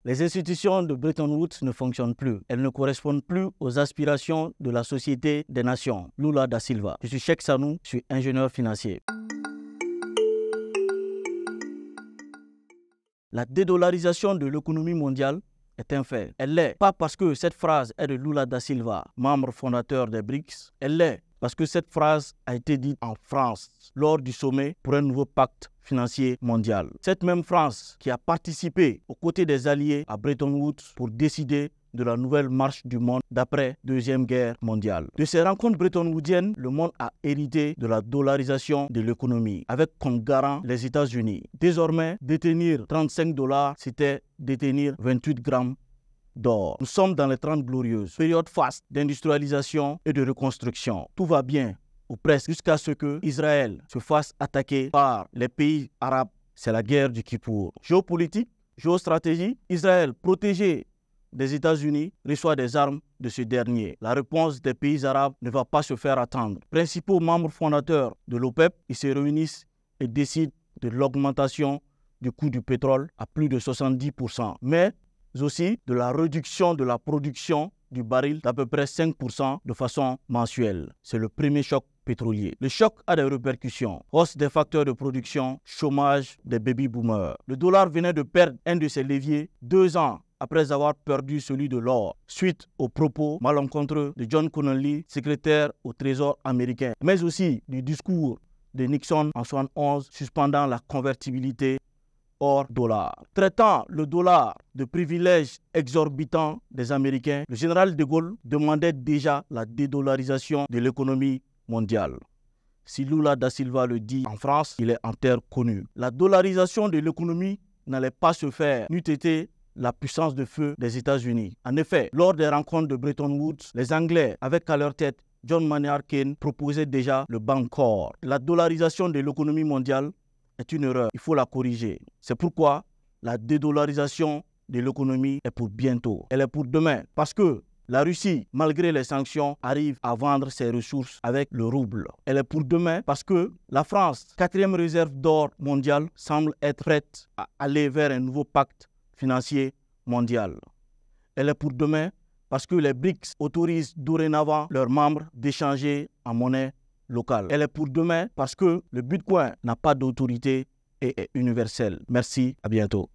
Les institutions de Bretton Woods ne fonctionnent plus. Elles ne correspondent plus aux aspirations de la Société des Nations. Lula da Silva. Je suis Cheikh Sanou, je suis ingénieur financier. La dédollarisation de l'économie mondiale est un fait. Elle l'est pas parce que cette phrase est de Lula da Silva, membre fondateur des BRICS. Elle l'est parce que cette phrase a été dite en France lors du sommet pour un nouveau pacte financier mondial. Cette même France qui a participé aux côtés des alliés à Bretton Woods pour décider de la nouvelle marche du monde d'après Deuxième Guerre mondiale. De ces rencontres bretton-woodiennes, le monde a hérité de la dollarisation de l'économie, avec comme garant les États-Unis. Désormais, détenir 35 $, c'était détenir 28 grammes d'or. Nous sommes dans les 30 glorieuses, période faste d'industrialisation et de reconstruction. Tout va bien, ou presque, jusqu'à ce que Israël se fasse attaquer par les pays arabes. C'est la guerre du Kippour. Géopolitique, géostratégie, Israël protégé des États-Unis reçoit des armes de ce dernier. La réponse des pays arabes ne va pas se faire attendre. Principaux membres fondateurs de l'OPEP, ils se réunissent et décident de l'augmentation du coût du pétrole à plus de 70%, mais aussi de la réduction de la production du baril d'à peu près 5% de façon mensuelle. C'est le premier choc pétrolier. Le choc a des répercussions. Hausse des facteurs de production, chômage des baby-boomers. Le dollar venait de perdre un de ses leviers 2 ans après avoir perdu celui de l'or, suite aux propos malencontreux de John Connolly, secrétaire au Trésor américain, mais aussi du discours de Nixon en 1971 suspendant la convertibilité hors dollar. Traitant le dollar de privilège exorbitant des Américains, le général de Gaulle demandait déjà la dédollarisation de l'économie mondiale. Si Lula da Silva le dit en France, il est en terre connue. La dollarisation de l'économie n'allait pas se faire, n'eût été la puissance de feu des États-Unis. En effet, lors des rencontres de Bretton Woods, les Anglais, avec à leur tête John Maynard Keynes, proposaient déjà le Bancor. La dollarisation de l'économie mondiale est une erreur. Il faut la corriger. C'est pourquoi la dédollarisation de l'économie est pour bientôt. Elle est pour demain. Parce que la Russie, malgré les sanctions, arrive à vendre ses ressources avec le rouble. Elle est pour demain parce que la France, 4e réserve d'or mondiale, semble être prête à aller vers un nouveau pacte financier mondial. Elle est pour demain parce que les BRICS autorisent dorénavant leurs membres d'échanger en monnaie locale. Elle est pour demain parce que le Bitcoin n'a pas d'autorité et est universel. Merci, à bientôt.